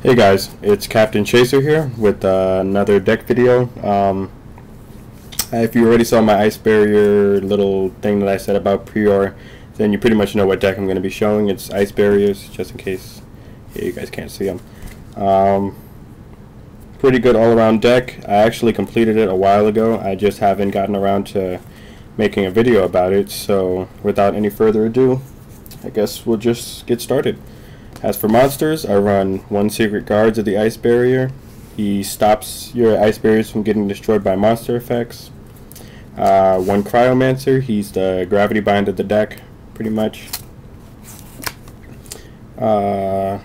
Hey guys, it's Captain Chaser here with another deck video. If you already saw my Ice Barrier little thing that I said about Prior, then you pretty much know what deck I'm going to be showing. It's Ice Barriers, just in case you guys can't see them. Pretty good all-around deck. I actually completed it a while ago. I just haven't gotten around to making a video about it, so without any further ado, I guess we'll just get started. As for monsters, I run one Secret Guards of the Ice Barrier. He stops your Ice Barriers from getting destroyed by monster effects. One Cryomancer, he's the Gravity Bind of the deck, pretty much. One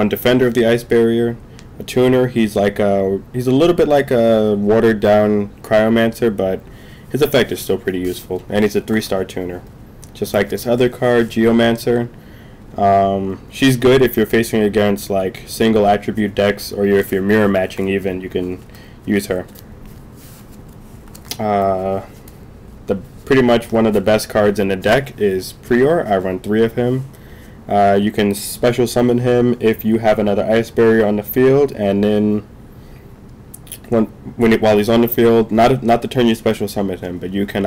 Defender of the Ice Barrier. A Tuner, he's a little bit like a watered down Cryomancer, but his effect is still pretty useful. And he's a 3-star tuner. Just like this other card, Geomancer. She's good if you're facing against like single attribute decks, or if you're mirror matching even, you can use her. Pretty much one of the best cards in the deck is Prior. I run 3 of him. You can special summon him if you have another Ice Barrier on the field, and then while he's on the field, not the turn you special summon him, but you can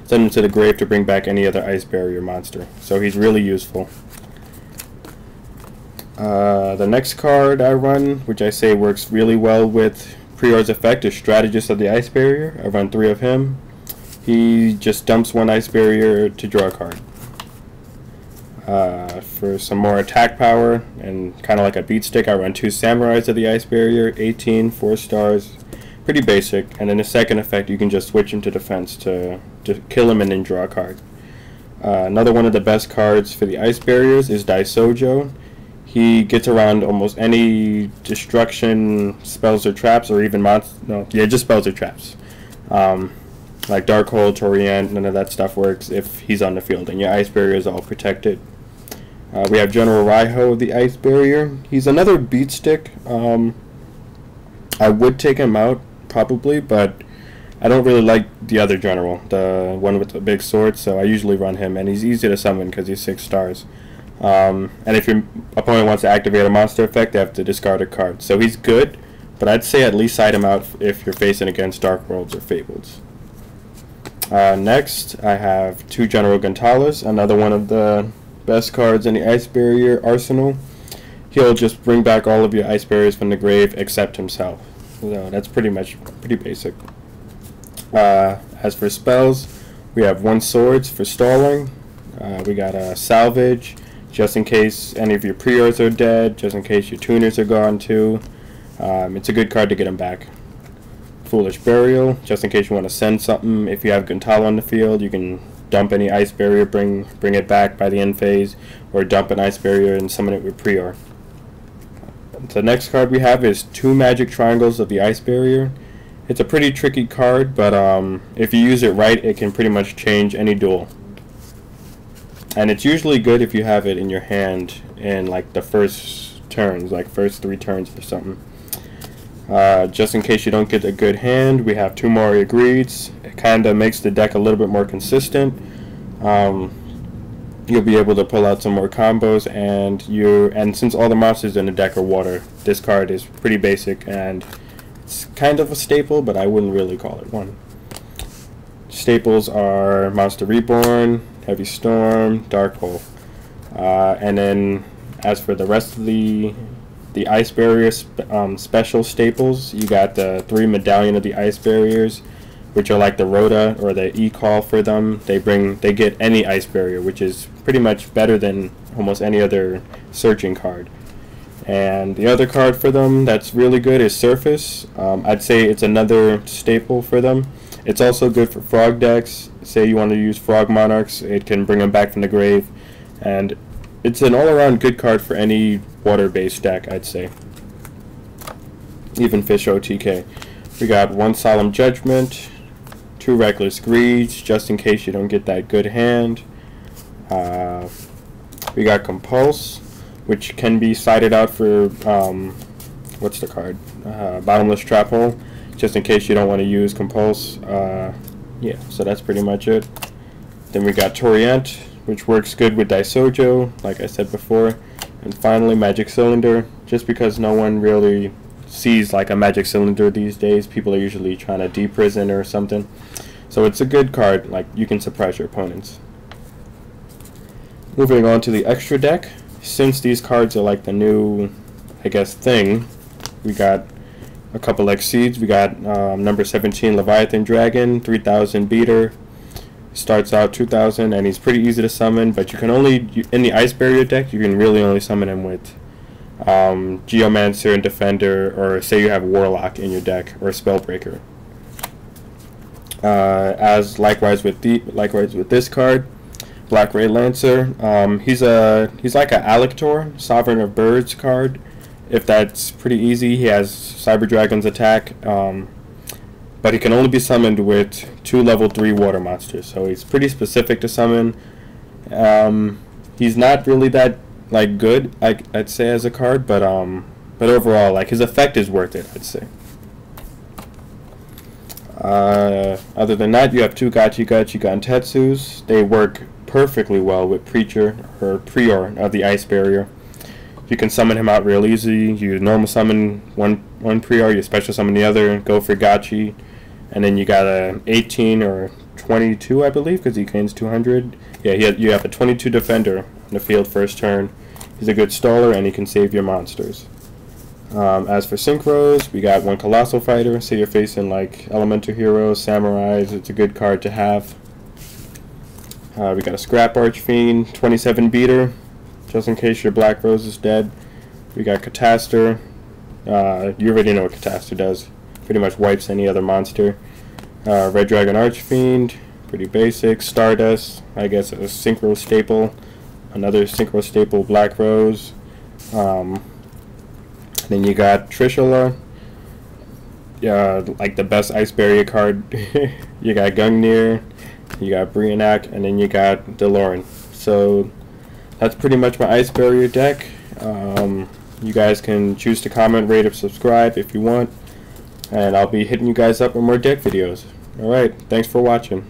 send him to the grave to bring back any other Ice Barrier monster. So he's really useful. The next card I run, which I say works really well with Prior's effect, is Strategist of the Ice Barrier. I run 3 of him. He just dumps 1 Ice Barrier to draw a card. For some more attack power and kind of like a beat stick, I run 2 Samurais of the Ice Barrier, 18, 4 stars. Pretty basic. And then the second effect, you can just switch him to defense to kill him and then draw a card. Another one of the best cards for the Ice Barriers is Daisojo. He gets around almost any destruction spells or traps, or even just spells or traps. Like Darkhold, Torient, none of that stuff works if he's on the field, and your Ice Barrier is all protected. We have General Raiho of the Ice Barrier. He's another beat stick. I would take him out, probably, but I don't really like the other General, the one with the big sword, so I usually run him, and he's easy to summon because he's 6 stars. And if your opponent wants to activate a monster effect, they have to discard a card. So he's good, but I'd say at least side him out if you're facing against Dark Worlds or Fables. Next, I have 2 General Gantalas, another one of the best cards in the Ice Barrier arsenal. He'll just bring back all of your Ice Barriers from the grave except himself. So that's pretty basic. As for spells, we have 1 Swords for stalling. We got a Salvage, just in case any of your Priors are dead, just in case your Tuners are gone too. It's a good card to get them back. Foolish Burial, just in case you want to send something. If you have Gantala on the field, you can dump any Ice Barrier, bring it back by the end phase, or dump an Ice Barrier and summon it with Prior. The next card we have is 2 Magic Triangles of the Ice Barrier. It's a pretty tricky card, but if you use it right, it can pretty much change any duel. And it's usually good if you have it in your hand in like the first turns, like first 3 turns or something. Just in case you don't get a good hand, we have 2 Moria Greeds. It kind of makes the deck a little bit more consistent. You'll be able to pull out some more combos, and since all the monsters in the deck are water, this card is pretty basic and it's kind of a staple, but I wouldn't really call it one. Staples are Monster Reborn, Heavy Storm, Darkhold. And then as for the rest of the Ice Barrier special staples, you got the 3 Medallion of the Ice Barriers, which are like the Rhoda or the E-Call for them. They get any Ice Barrier, which is pretty much better than almost any other searching card. And the other card for them that's really good is Surface. I'd say it's another staple for them. It's also good for frog decks. Say you want to use Frog Monarchs, it can bring them back from the grave. And it's an all-around good card for any water-based deck, I'd say. Even Fish OTK. We got 1 Solemn Judgment, 2 Reckless Greeds, just in case you don't get that good hand. We got Compulse, which can be sided out for, what's the card? Bottomless Trap Hole, just in case you don't want to use Compulse. Yeah, so that's pretty much it. Then we got Torient, which works good with Daisojo, like I said before. And finally, Magic Cylinder. Just because no one really sees like a Magic Cylinder these days, people are usually trying to deprison or something. So it's a good card, like you can surprise your opponents. Moving on to the extra deck. Since these cards are like the new, I guess, thing, we got a couple Exceeds. We got number 17 Leviathan Dragon, 3000 beater. Starts out 2000 and he's pretty easy to summon, but you can only, in the Ice Barrier deck, you can really only summon him with Geomancer and Defender, or say you have Warlock in your deck, or Spellbreaker. As likewise with this card, Black Ray Lancer. He's like a Alector, Sovereign of Birds card. If that's pretty easy, he has Cyber Dragon's attack, but he can only be summoned with 2 level 3 water monsters. So he's pretty specific to summon. He's not really that like good, I'd say, as a card, but overall, like, his effect is worth it, I'd say. Other than that, you have 2 Gachi Gantetsus. They work perfectly well with Preacher or Prior of the Ice Barrier. You can summon him out real easy. You normal summon one Prior, you special summon the other, go for Gachi, and then you got a 18 or 22, I believe, because he gains 200. Yeah, you have a 22 Defender in the field first turn. He's a good staller, and he can save your monsters. As for Synchros, we got 1 Colossal Fighter. Say you're facing like Elemental Heroes, Samurais, it's a good card to have. We got a Scrap Archfiend, 27 beater, just in case your Black Rose is dead. We got Catastor. You already know what Catastor does. Pretty much wipes any other monster. Red Dragon Archfiend, pretty basic. Stardust, I guess a Synchro staple. Another Synchro staple, Black Rose. Then you got Trishula, like the best Ice Barrier card. You got Gungnir, you got Brionac, and then you got Delorean. So that's pretty much my Ice Barrier deck. You guys can choose to comment, rate, or subscribe if you want, and I'll be hitting you guys up with more deck videos. Alright, thanks for watching.